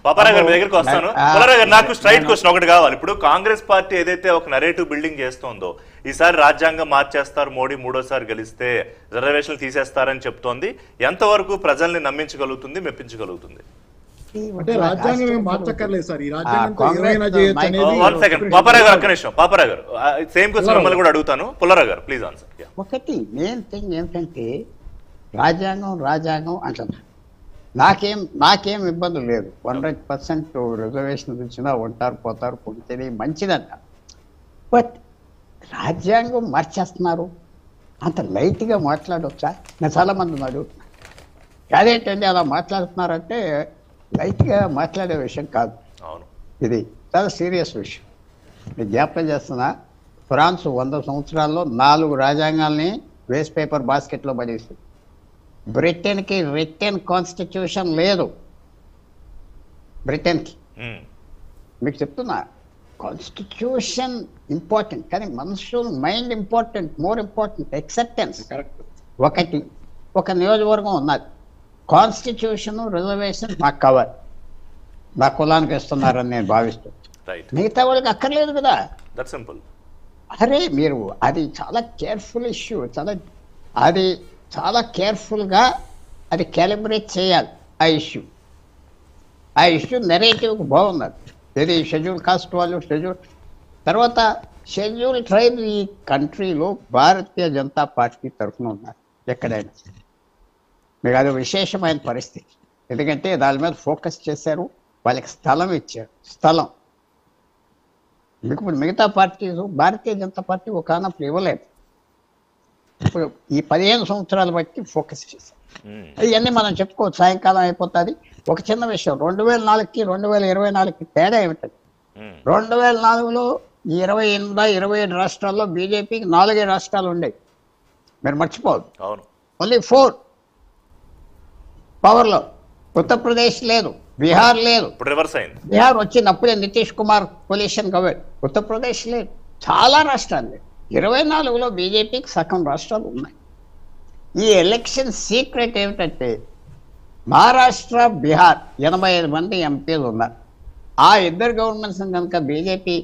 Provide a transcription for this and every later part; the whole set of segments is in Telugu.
పాపారావు గారి దగ్గరికి వస్తాను. పుల్లారావు గారు, నాకు స్ట్రైట్ క్వశ్చన్ ఒకటి కావాలి. ఇప్పుడు కాంగ్రెస్ పార్టీ ఏదైతే ఒక నరేటివ్ బిల్డింగ్ చేస్తోందో, ఈసారి రాజ్యాంగం మార్చేస్తారు, మోడీ మూడోసారి గెలిస్తే రిజర్వేషన్లు తీసేస్తారని చెప్తోంది, ఎంతవరకు ప్రజల్ని నమ్మించగలుగుతుంది, మెప్పించగలుగుతుంది? అంటే రాజ్యాంగం మార్చక్కర్లేదు సార్, ఈ రాజ్యాంగంతో ఏమైనా చేయొచ్చు అనేది. వన్ సెకండ్ పాపారావు గారు, ఒక్క నిమిషం. పాపారావు గారు, సేమ్ క్వశ్చన్ మిమ్మల్ని కూడా అడుగుతాను. పుల్లారావు గారు ప్లీజ్ ఆన్సర్. ఒకటి మెయిన్ థింగ్ ఏంటంటే రాజ్యాంగం అంటున్నా, నాకేం ఇబ్బంది లేదు. 100% రిజర్వేషన్ ఇచ్చినా ఉంటారు, పోతారు, పుడితే మంచిదంట. బట్ రాజ్యాంగం మార్చేస్తున్నారు, అంత లైట్గా మాట్లాడవచ్చా? నేను చాలామంది ఉన్నాడు, అదేంటండి అలా మాట్లాడుతున్నారంటే లైట్గా మాట్లాడే విషయం కాదు, ఇది చాలా సీరియస్ విషయం. నేను జ్ఞాపకం చేస్తున్నా, ఫ్రాన్స్ 100 సంవత్సరాల్లో 4 రాజ్యాంగాల్ని వేస్ట్ పేపర్ బాస్కెట్లో పడేస్తుంది. బ్రిటన్కి రిటన్ కాన్స్టిట్యూషన్ లేదు. బ్రిటన్కి మీకు చెప్తున్నా, కాన్స్టిట్యూషన్ ఇంపార్టెంట్, కానీ మనుషుల mind important, more important acceptance. ఒకటి, ఒక నియోజకవర్గం ఉన్నది, కాన్స్టిట్యూషన్ రిజర్వేషన్ నాకు కవర్, నా కులానికి ఇస్తున్నారని నేను భావిస్తాను, మిగతా వాళ్ళకి అక్కర్లేదు కదా. అరే మీరు అది చాలా కేర్ఫుల్ ఇష్యూ, చాలా కేర్ఫుల్గా అది క్యాలిబ్రేట్ చేయాలి. ఆ ఇష్యూ నెరేటివ్కి బాగున్నది. ఇది షెడ్యూల్ కాస్ట్ వాళ్ళు, తర్వాత షెడ్యూల్ ట్రైబ్ ఈ కంట్రీలో భారతీయ జనతా పార్టీ తరఫున ఉన్నారు ఎక్కడైనా. మీకు అది విశేషమైన పరిస్థితి, ఎందుకంటే దాని మీద ఫోకస్ చేశారు, వాళ్ళకి స్థలం ఇచ్చారు. మీకు మిగతా పార్టీలు, భారతీయ జనతా పార్టీ ఒక ఆనప్పుడు ఇవ్వలేదు. ఇప్పుడు ఈ 15 సంవత్సరాలు బట్టి ఫోకస్ చేశారు. ఇవన్నీ మనం చెప్పుకోవచ్చు, సాయంకాలం అయిపోతుంది. ఒక చిన్న విషయం, 2004కి 2024కి తేడా ఏమిటండి? 2004లో 27 రాష్ట్రాల్లో బీజేపీకి 4 రాష్ట్రాలు ఉండేవి, మీరు మర్చిపోవద్దు. ఓన్లీ 4 పవర్లో. ఉత్తరప్రదేశ్ లేదు, బీహార్ లేదు. బీహార్ వచ్చినప్పుడే నితీష్ కుమార్ పొజిషన్ గవర్నర్. ఉత్తరప్రదేశ్ లేదు, చాలా రాష్ట్రాలు లేదు. 24లో బీజేపీకి సగం రాష్ట్రాలు ఉన్నాయి. ఈ ఎలక్షన్ సీక్రెట్ ఏమిటంటే, మహారాష్ట్ర, బీహార్ 85 మంది ఎంపీలు ఉన్నారు. ఆ ఇద్దరు గవర్నమెంట్స్ కనుక బీజేపీ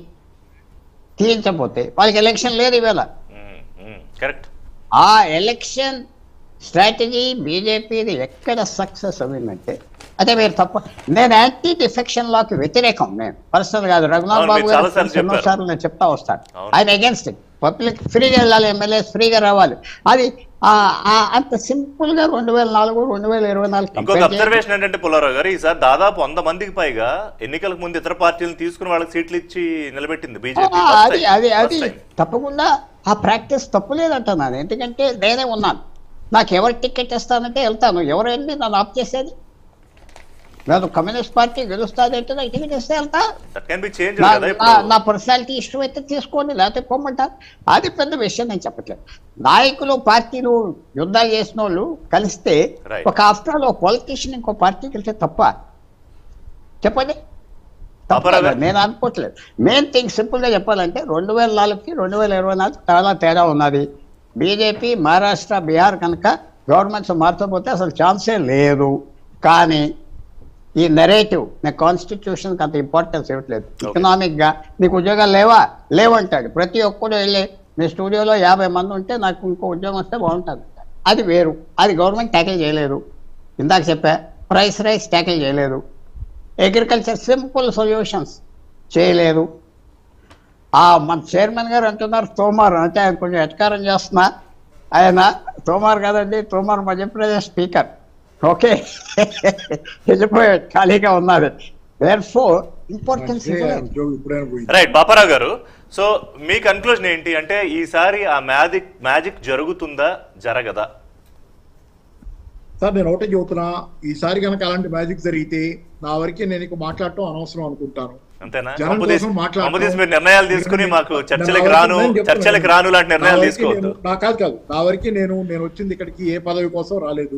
తీయించకపోతే వాళ్ళకి ఎలక్షన్ లేదు ఇవాళ. ఆ ఎలక్షన్ స్ట్రాటజీ బీజేపీది ఎక్కడ సక్సెస్ అయిందంటే, అదే మీరు తప్ప, నేను యాంటీ డిఫెక్షన్ లాకి వ్యతిరేకం, నేను పర్సనల్ కాదు. రఘునాథ్ బాబు గారు ఎన్నోసార్లు నేను చెప్తా వస్తాను, ఆయన అగేన్స్ట్ ఇట్. పబ్లిక్ ఫ్రీగా వెళ్ళాలి, ఎమ్మెల్యేస్ ఫ్రీగా రావాలి. అది అంత సింపుల్ గా 2004, 2024. ఇంకొక అబ్జర్వేషన్ ఏంటంటే పుల్లారావు గారు, ఈసారి దాదాపు 100 మందికి పైగా ఎన్నికలకు ముందు ఇతర పార్టీలను తీసుకుని వాళ్ళకి సీట్లు ఇచ్చి నిలబెట్టింది బీజేపీ. అది తప్పకుండా ఆ ప్రాక్టీస్ తప్పులేదంటున్నాను. ఎందుకంటే నేనే ఉన్నాను, నాకు ఎవరు టికెట్ ఇస్తానంటే వెళ్తాను, ఎవరు వెళ్ళి నన్ను ఆప్ చేసేది? లేదు కమ్యూనిస్ట్ పార్టీ గెలుస్తుంది అంటే నాకు టికెట్ ఇస్తే వెళ్తా. నా పర్సనాలిటీ ఇష్టం అయితే తీసుకోండి, లేకపోతే పొమ్మంటారు. అది పెద్ద విషయం నేను చెప్పట్లేదు. నాయకులు, పార్టీలు యుద్ధాలు చేసిన వాళ్ళు కలిస్తే ఒక ఆఫ్టర్ ఆల్ ఒక పొలిటీషియన్ ఇంకో పార్టీకి వెళ్తే తప్ప? చెప్పండి, నేను అనుకోవట్లేదు. మెయిన్ థింగ్ సింపుల్గా చెప్పాలంటే 2004కి 2024 చాలా తేడా ఉన్నది. బీజేపీ మహారాష్ట్ర, బీహార్ కనుక గవర్నమెంట్స్ మారకపోతే అసలు ఛాన్సే లేదు. కానీ ఈ నెరేటివ్, నేను కాన్స్టిట్యూషన్కి అంత ఇంపార్టెన్స్ ఇవ్వట్లేదు. ఎకనామిక్గా నీకు ఉద్యోగాలు లేవంటాడు ప్రతి ఒక్కడు. వెళ్ళి మీ స్టూడియోలో 50 మంది ఉంటే నాకు ఇంకో ఉద్యోగం వస్తే బాగుంటుంది, అది వేరు. అది గవర్నమెంట్ ట్యాకిల్ చేయలేదు. ఇందాక చెప్పా, ప్రైస్ రైస్ ట్యాకిల్ చేయలేదు. అగ్రికల్చర్ సింపుల్ సొల్యూషన్స్ చేయలేదు. మన చైర్మన్ గారు అంటున్నారు తోమార్, అంటే ఆయన కొంచెం ఎటకారం చేస్తున్నా. ఆయన తోమార్ కాదండి, తోమార్ మధ్యప్రదేశ్ స్పీకర్. ఓకే, వెళ్ళిపోయాడు, ఖాళీగా ఉన్నది. రైట్ బాపారావు గారు, సో మీ కన్క్లూజన్ ఏంటి అంటే ఈసారి ఆ మ్యాజిక్ జరుగుతుందా, జరగదా? సార్ నేను ఒకటే చెబుతున్నా, ఈసారి కనుక అలాంటి మ్యాజిక్ జరిగితే నా వరకే నేను ఇక మాట్లాడటం అనవసరం అనుకుంటాను. అంతేనా? నిర్ణయాలు తీసుకుని మాకు చర్చలకు రాను లాంటి నిర్ణయాలు తీసుకోవద్దు. కాదు, నా వరకే నేను వచ్చింది ఇక్కడికి ఏ పదవి కోసం రాలేదు.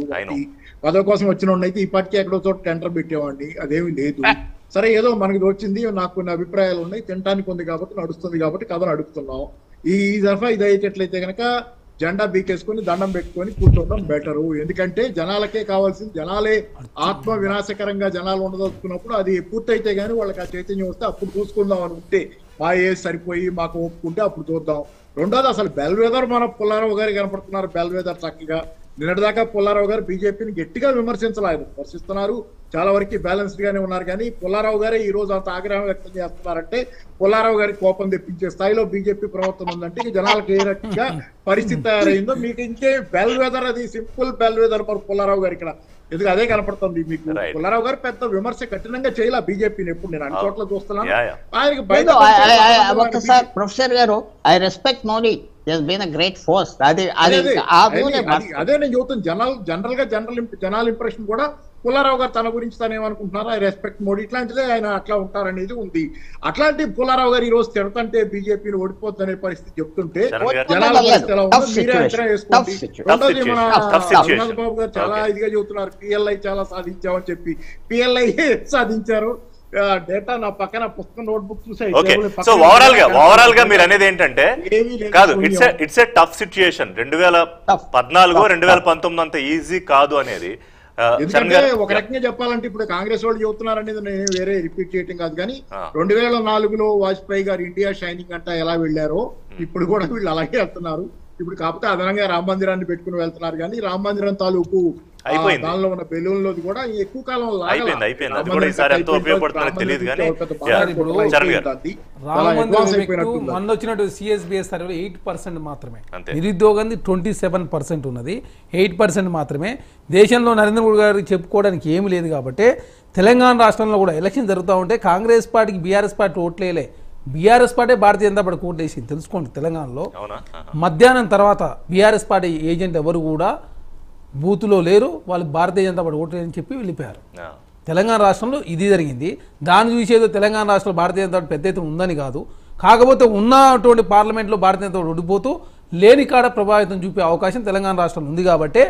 పదవి కోసం వచ్చిన అయితే ఇప్పటికీ ఎక్కడో చోట టెండర్ పెట్టేవాడిని, అదేమీ లేదు. సరే ఏదో మనకి వచ్చింది, నాకు కొన్ని అభిప్రాయాలు ఉన్నాయి, తినడానికి ఉంది కాబట్టి, నడుస్తుంది కాబట్టి కథను అడుగుతున్నాం. ఈ దఫా ఇది అయ్యేటట్లయితే కనుక జెండా బీకేసుకొని దండం పెట్టుకొని కూర్చోవడం బెటరు. ఎందుకంటే జనాలకే కావాల్సింది, జనాలే ఆత్మ వినాశకరంగా జనాలు ఉండదలుచుకున్నప్పుడు అది పూర్తయితే గానీ వాళ్ళకి ఆ చైతన్యం వస్తే అప్పుడు చూసుకుందాం అని ఉంటే మా ఏజ్ సరిపోయి మాకు ఒప్పుకుంటే అప్పుడు చూద్దాం. రెండోది అసలు బెల్వెదర్ మన పుల్లారావు గారు కనపడుతున్నారు. బెల్వెదర్ చక్కగా నిన్నటిదాకా పుల్లారావు గారు బీజేపీని గట్టిగా విమర్శిస్తున్నారు, చాలా వరకు బ్యాలెన్స్డ్ గానే ఉన్నారు. కానీ పుల్లారావు గారే ఈ రోజు అంత ఆగ్రహం వ్యక్తం చేస్తున్నారంటే పుల్లారావు గారికి కోపం తెప్పించే స్థాయిలో బీజేపీ ప్రవర్తన ఉందంటే ఇక జనాలకు ఏ రకంగా పరిస్థితి తయారైందో మీకు ఇంకే బెల్వెదర్, అది సింపుల్ బెల్వెదర్ మరి పుల్లారావు గారు ఇక్కడ ఎందుకు అదే కనపడుతుంది మీకు. పుల్లారావు గారు పెద్ద విమర్శ కఠినంగా చేయాల బీజేపీని, ఎప్పుడు నేను అన్ని చోట్ల చూస్తున్నాను. ఆయనకి ఒకసారి ప్రొఫెసర్ గారు, I respect Modi, great force. అదే నేను చెబుతాను. జనరల్ గా జనాల ఇంప్రెషన్ కూడా పుల్లారావు గారు తన గురించి తను ఏమనుకుంటున్నారు, ఐ రెస్పెక్ట్ మోడీ, ఇట్లాంటిదే ఆయన అట్లా ఉంటారనేది ఉంది. అట్లాంటి పుల్లారావు గారు ఈ రోజు తిడతంటే బీజేపీని ఓడిపోద్దనే పరిస్థితి చెప్తుంటే జనాల పరిస్థితి ఎలా ఉందో మీరే అంచనా వేసుకోండి. రెండోది మన రఘునాథ్ బాబు గారు చాలా ఇదిగా చెబుతున్నారు, పిఎల్ఐ చాలా సాధించామని చెప్పి. పిఎల్ఐ సాధించారు డేటా నా పక్కన పుస్తకం నోట్బుక్ చూసాయి. సో ఓవరాల్ గా మీరు అనేది ఏంటంటే కాదు, ఇట్స్ ఏ టఫ్ సిచ్యుయేషన్. 2014 2019 అంత ఈజీ కాదు అనేది. ఎందుకంటే ఒక రకంగా చెప్పాలంటే ఇప్పుడు కాంగ్రెస్ వాళ్ళు చెబుతున్నారు అనేది నేను వేరే రిపీట్ చేయటం కాదు, కానీ 2004లో వాజ్పేయి గారు ఇండియా షైనింగ్ అంట ఎలా వెళ్ళారో ఇప్పుడు కూడా వీళ్ళు అలాగే వెళ్తున్నారు. ఇప్పుడు కాకపోతే అదనంగా రామ మందిరాన్ని పెట్టుకుని వెళ్తున్నారు, కానీ రామ మందిరం తాలూకు దానిలో ఉన్న బెలూన్లోది కూడా ఎక్కువ కాలం మొన్న వచ్చినట్టు సిఎస్బిఎస్ సర్వేలో 8% మాత్రమే, నిరుద్యోగం 27% ఉన్నది, 8% మాత్రమే. దేశంలో నరేంద్ర మోడీ గారికి చెప్పుకోవడానికి ఏమి లేదు. కాబట్టి తెలంగాణ రాష్ట్రంలో కూడా ఎలక్షన్ జరుగుతూ ఉంటే కాంగ్రెస్ పార్టీకి BRS party ఓట్లేలే, BRS party Bharatiya Janata party ఓట్లు వేసింది. తెలుసుకోండి, తెలంగాణలో మధ్యాహ్నం తర్వాత బీఆర్ఎస్ పార్టీ ఏజెంట్ ఎవరు కూడా బూత్లో లేరు, వాళ్ళు భారతీయ జనతా పార్టీ ఓట్లు అని చెప్పి వెళ్ళిపోయారు. తెలంగాణ రాష్ట్రంలో ఇది జరిగింది. దాన్ని చూసేదో తెలంగాణ రాష్ట్రంలో భారతీయ జనతా పార్టీ పెద్ద ఎత్తున ఉందని కాదు, కాకపోతే ఉన్నటువంటి పార్లమెంట్లో భారతీయ జనతా పార్టీ ఓడిపోతూ లేని కాడ ప్రభావితం చూపే అవకాశం తెలంగాణ రాష్ట్రంలో ఉంది. కాబట్టి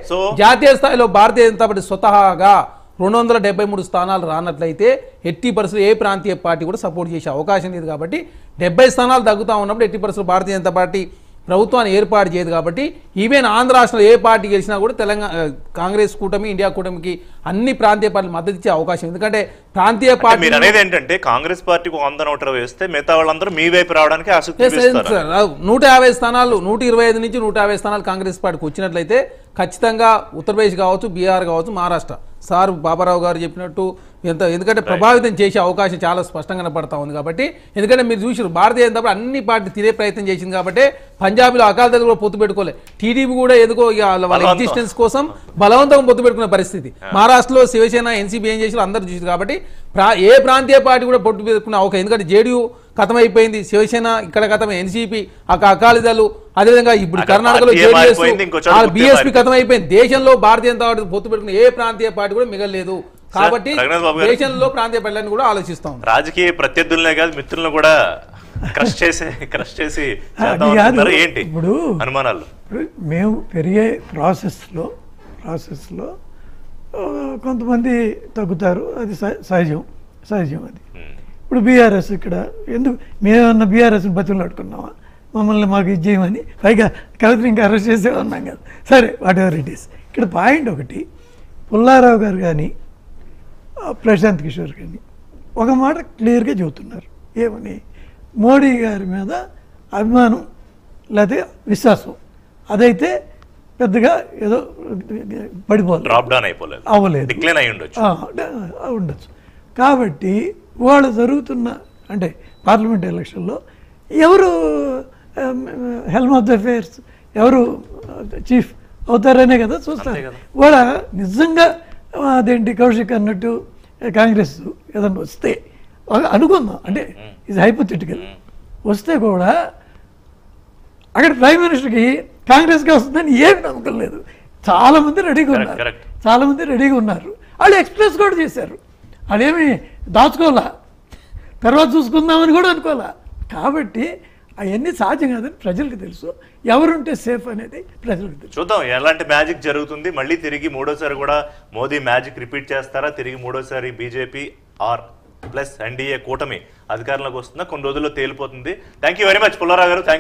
జాతీయ స్థాయిలో భారతీయ జనతా పార్టీ స్వతహాగా 273 స్థానాలు రానట్లయితే 80% ఏ ప్రాంతీయ పార్టీ కూడా సపోర్ట్ చేసే అవకాశం లేదు. కాబట్టి 70 స్థానాలు తగ్గుతూ ఉన్నప్పుడు 80% భారతీయ జనతా పార్టీ ప్రభుత్వాన్ని ఏర్పాటు చేయదు. కాబట్టి ఈవెన్ ఆంధ్ర రాష్ట్రంలో ఏ పార్టీ గెలిచినా కూడా తెలంగాణ కాంగ్రెస్ కూటమి, ఇండియా కూటమికి అన్ని ప్రాంతీయ పార్టీలు మద్దతు ఇచ్చే అవకాశం. ఎందుకంటే ప్రాంతీయ పార్టీ మీరు అనేది ఏంటంటే కాంగ్రెస్ పార్టీకి 100 ఓట్లు వేస్తే మిగతా వాళ్ళందరూ మీ వైపు రావడానికి ఆసక్తి చూపిస్తారు. 150 స్థానాలు 125 నుంచి 150 స్థానాలు కాంగ్రెస్ పార్టీకి వచ్చినట్లయితే ఖచ్చితంగా ఉత్తరప్రదేశ్ కావచ్చు, బీహార్ కావచ్చు, మహారాష్ట్ర సార్ బాబారావు గారు చెప్పినట్టు ఎందుకంటే ప్రభావితం చేసే అవకాశం చాలా స్పష్టంగా కనపడతా ఉంది. కాబట్టి ఎందుకంటే మీరు చూసారు భారతీయ జనతా పార్టీ అన్ని పార్టీ తినే ప్రయత్నం చేసింది. కాబట్టి పంజాబ్లో అకాల తల్లి కూడా పొత్తు పెట్టుకోలే, టీడీపీ కూడా ఎందుకో వాళ్ళ ఎగ్జిస్టెన్స్ కోసం బలవంతంగా పొత్తు పెట్టుకునే పరిస్థితి. మహారాష్ట్రలో శివసేన, ఎన్సీపీ ఏం చేసారు అందరూ చూసారు. కాబట్టి ఏ ప్రాంతీయ పార్టీ కూడా పొత్తు పెట్టుకునే అవకాశం, ఎందుకంటే జేడీయూ కథమైపోయింది, శివసేన ఇక్కడ కథం, ఎన్సీపీ అకాలీదళు, అదేవిధంగా ఇప్పుడు కర్ణాటకలో జేడీఎస్, బీఎస్పీ కథమైపోయింది. దేశంలో భారతీయ జనతా పార్టీ పొత్తు పెట్టుకునే ఏ ప్రాంతీయ పార్టీ కూడా మిగలలేదు. కాబట్టి దేశంలో ప్రాంతీయ పార్టీలను కూడా ఆలోచిస్తాం. రాజకీయ ప్రత్యర్థులనే కాదు మిత్రులను కూడా క్రష్ చేసి ఏంటి ఇప్పుడు అనుమానాలు? మేము పెరిగే ప్రాసెస్ లో కొంతమంది తగ్గుతారు, అది సహజం అది. ఇప్పుడు బీఆర్ఎస్ ఇక్కడ ఎందుకు మేమన్నా బీఆర్ఎస్ని బతులాడుకున్నామా, మమ్మల్ని మాకు ఇది చేయమని, పైగా కవితని ఇంకా అరెస్ట్ చేసే ఉన్నాం కదా. సరే, వాట్ ఎవర్ ఇట్ ఈస్. ఇక్కడ పాయింట్ ఒకటి, పుల్లారావు గారు కానీ ప్రశాంత్ కిషోర్ కానీ ఒక మాట క్లియర్గా చెబుతున్నారు. ఏమని? మోడీ గారి మీద అభిమానం లేకపోతే విశ్వాసం అదైతే పెద్దగా ఏదో అవ్వలేదు, ఉండొచ్చు. కాబట్టి వాళ్ళు జరుగుతున్న అంటే పార్లమెంట్ ఎలక్షన్లో ఎవరు హెల్మ్ ఆఫ్ ద అఫేర్స్, ఎవరు చీఫ్ అవుతారనే కదా చూస్తారు. వాళ్ళ నిజంగా అదేంటి కౌశిక్ అన్నట్టు కాంగ్రెస్ ఏదన్నా వస్తే అనుకుందాం, అంటే ఇది హైపోథెటికల్, వస్తే కూడా అక్కడ ప్రైమ్ మినిస్టర్కి కాంగ్రెస్గా వస్తుందని ఏమి నమ్మకం లేదు. చాలామంది రెడీగా ఉన్నారు. వాళ్ళు ఎక్స్ప్రెస్ కూడా చేశారు, అదేమి దాచుకోవాలా, తర్వాత చూసుకుందామని కూడా అనుకోవాలా. కాబట్టి అవన్నీ సాధ్యం కాదని ప్రజలకు తెలుసు, ఎవరుంటే సేఫ్ అనేది ప్రజలకు తెలుసు. చూద్దాం ఎలాంటి మ్యాజిక్ జరుగుతుంది. మళ్ళీ తిరిగి మూడోసారి కూడా మోదీ మ్యాజిక్ రిపీట్ చేస్తారా, తిరిగి మూడోసారి బీజేపీ ప్లస్ ఎన్డీఏ కూటమి అధికారంలోకి వస్తుందా, కొన్ని రోజుల్లో తేలిపోతుంది. Thank you very much Pullarao గారు. Thank you.